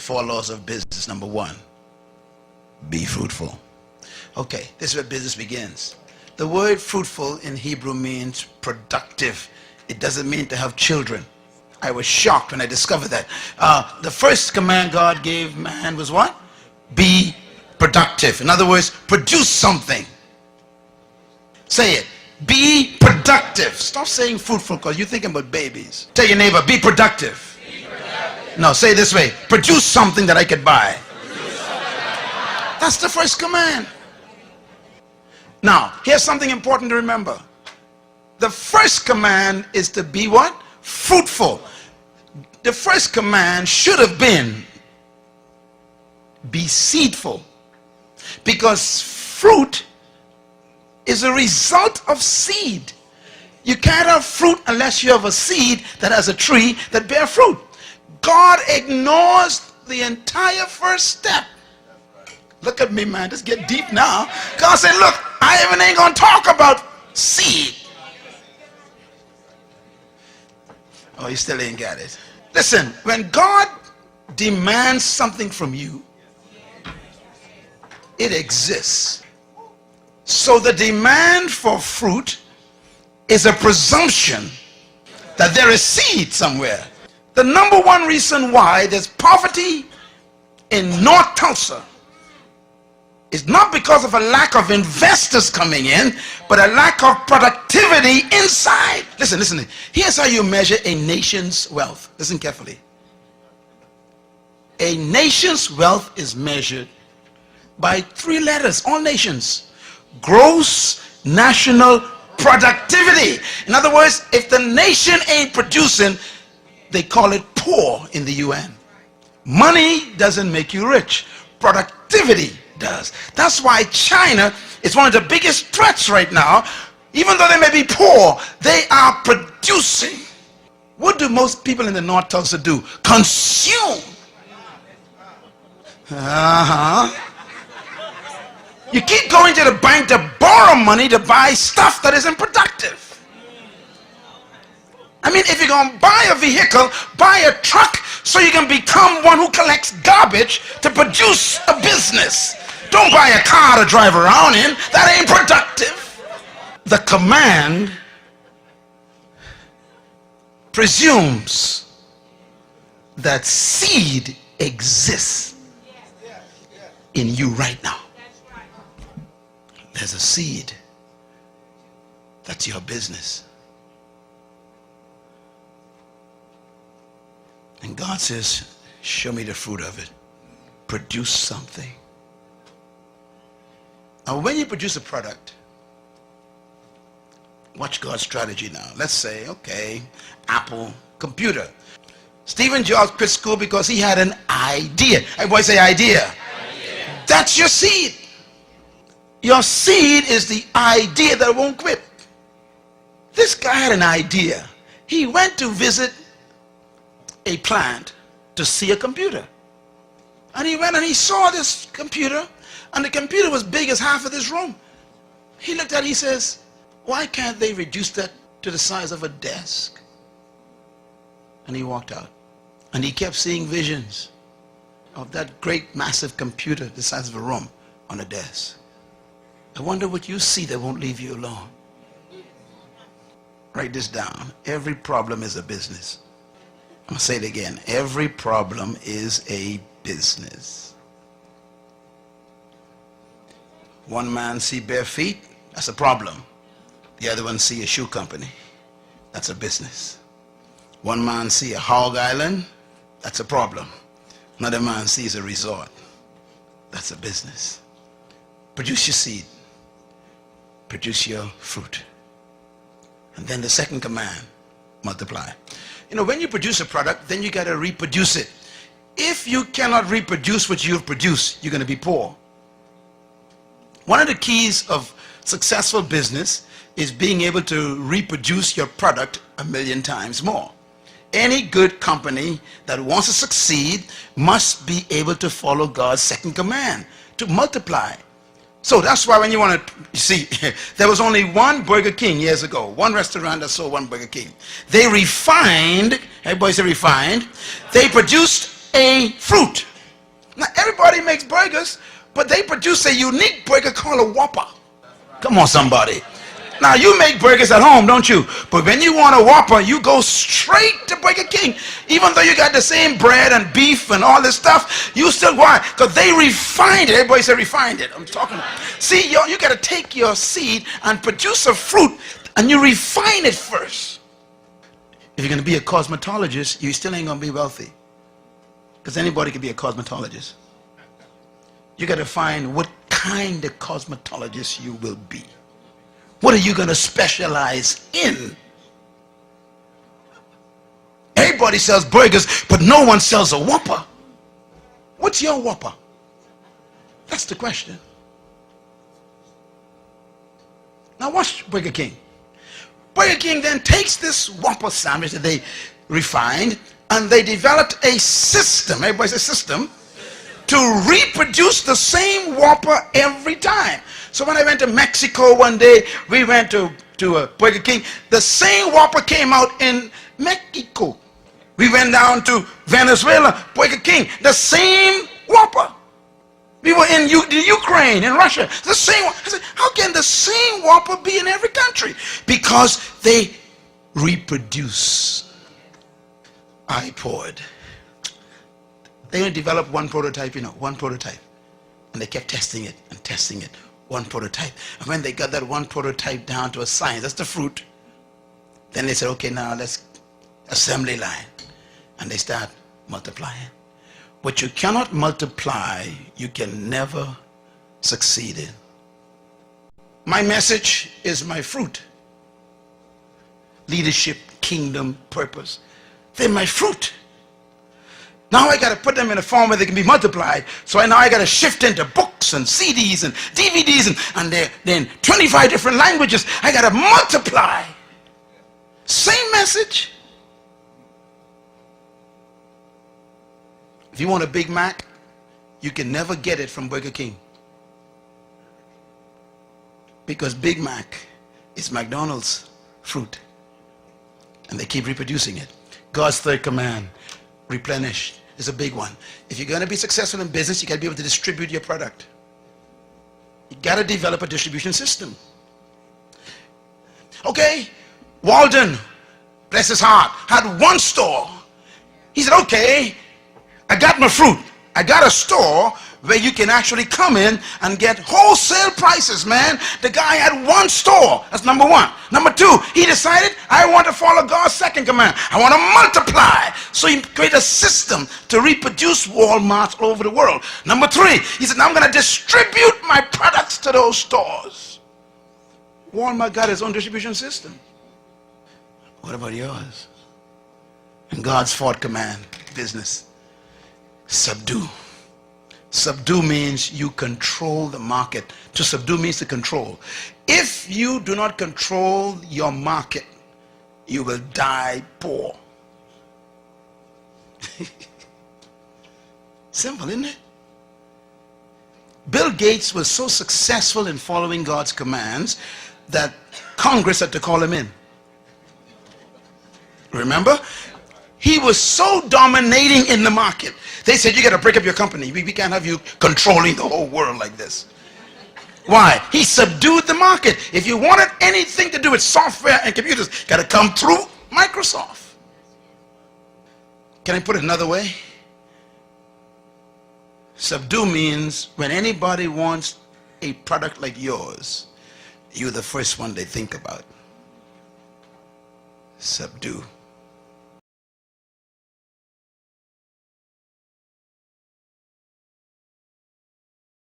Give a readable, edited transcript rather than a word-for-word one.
4 laws of business. Number 1, be fruitful. Okay, this is where business begins. The word fruitful in Hebrew means productive. It doesn't mean to have children. I was shocked when I discovered that. The first command God gave man was what? Be productive. In other words, produce something. Say it. Be productive. Stop saying fruitful because you're thinking about babies. Tell your neighbor, be productive. Be productive. No, say it this way. Produce something that I could buy. That's the first command. Now, here's something important to remember. The first command is to be what? Fruitful. The first command should have been be seedful. Because fruit is a result of seed. You can't have fruit unless you have a seed that has a tree that bears fruit. God ignores the entire first step. Look at me, man. Just get deep now. God said, look, I even ain't going to talk about seed. Oh, you still ain't got it. Listen, when God demands something from you, it exists. So the demand for fruit is a presumption that there is seed somewhere. The number one reason why there's poverty in North Tulsa is not because of a lack of investors coming in, but a lack of productivity inside. Listen. Here's how you measure a nation's wealth. Listen carefully. A nation's wealth is measured by 3 letters, all nations. Gross national productivity. In other words, if the nation ain't producing, they call it poor in the UN. Money doesn't make you rich. Productivity does. That's why China is one of the biggest threats right now. Even though they may be poor, they are producing. What do most people in the North Tulsa do? Consume. You keep going to the bank to borrow money to buy stuff that isn't productive. I mean, if you're going to buy a vehicle, buy a truck so you can become one who collects garbage to produce a business. Don't buy a car to drive around in. That ain't productive. The command presumes that seed exists in you right now. There's a seed. That's your business. And God says, show me the fruit of it. Produce something. Now, when you produce a product, watch God's strategy now. Let's say, okay, Apple computer. Stephen Jobs quit school because he had an idea. Everybody say idea. That's your seed. Your seed is the idea that won't quit. This guy had an idea. He went to visit a plant to see a computer. And he went and he saw this computer, and the computer was big as half of this room. He looked at it, he says, why can't they reduce that to the size of a desk? And he walked out. And he kept seeing visions of that great massive computer the size of a room on a desk. I wonder what you see that won't leave you alone. Write this down. Every problem is a business. I'll say it again. Every problem is a business. One man see bare feet, that's a problem. The other one see a shoe company, that's a business. One man see a hog island, that's a problem. Another man sees a resort, that's a business. Produce your seed. Produce your fruit. And then the second command, multiply. You know, when you produce a product, then you got to reproduce it. If you cannot reproduce what you've produced, you're going to be poor. One of the keys of successful business is being able to reproduce your product 1,000,000 times more. Any good company that wants to succeed must be able to follow God's second command, to multiply. So that's why when you want to, you see, there was only one Burger King years ago, one restaurant that sold one Burger King. They refined, everybody say refined, they produced a fruit. Now, everybody makes burgers, but they produce a unique burger called a Whopper. Come on, somebody. Now, you make burgers at home, don't you? But when you want a Whopper, you go straight to Burger King. Even though you got the same bread and beef and all this stuff, you still, why? Because they refined it. Everybody say refined it. I'm talking. See, you got to take your seed and produce a fruit, and you refine it first. If you're going to be a cosmetologist, you still ain't going to be wealthy. Because anybody can be a cosmetologist. You got to find what kind of cosmetologist you will be. What are you going to specialize in? Everybody sells burgers, but no one sells a Whopper. What's your Whopper? That's the question. Now watch Burger King. Burger King then takes this Whopper sandwich that they refined, and they developed a system, everybody say system, to reproduce the same Whopper every time. So when I went to Mexico one day, we went to Burger King. The same Whopper came out in Mexico. We went down to Venezuela, Burger King, the same Whopper. We were in the Ukraine, in Russia, the same. I said, how can the same Whopper be in every country? Because they reproduce. I poured. They only developed one prototype, one prototype. And they kept testing it and testing it, one prototype. And when they got that one prototype down to a science, that's the fruit, then they said, okay, now let's assembly line. And they start multiplying. What you cannot multiply, you can never succeed in. My message is my fruit. Leadership, kingdom, purpose. They're my fruit. Now I got to put them in a form where they can be multiplied. So now I got to shift into books and CDs and DVDs and they're in 25 different languages. I got to multiply. Same message. If you want a Big Mac, you can never get it from Burger King. Because Big Mac is McDonald's fruit. And they keep reproducing it. God's third command, replenish, is a big one. If you're going to be successful in business, you got to be able to distribute your product. You got to develop a distribution system. Okay, Walden, bless his heart, had one store. He said, okay, I got my fruit. I got a store where you can actually come in and get wholesale prices, man. The guy had one store. That's number one. Number two, he decided, I want to follow God's second command. I want to multiply. So he created a system to reproduce Walmarts all over the world. Number three, he said, now I'm going to distribute my products to those stores. Walmart got his own distribution system. What about yours? And God's fourth command, business. Subdue. Subdue means you control the market. To subdue means to control. If you do not control your market, you will die poor. Simple, isn't it? Bill Gates was so successful in following God's commands that Congress had to call him in. Remember? He was so dominating in the market. They said, you got to break up your company. We can't have you controlling the whole world like this. Why? He subdued the market. If you wanted anything to do with software and computers, got to come through Microsoft. Can I put it another way? Subdue means when anybody wants a product like yours, you're the first one they think about. Subdue.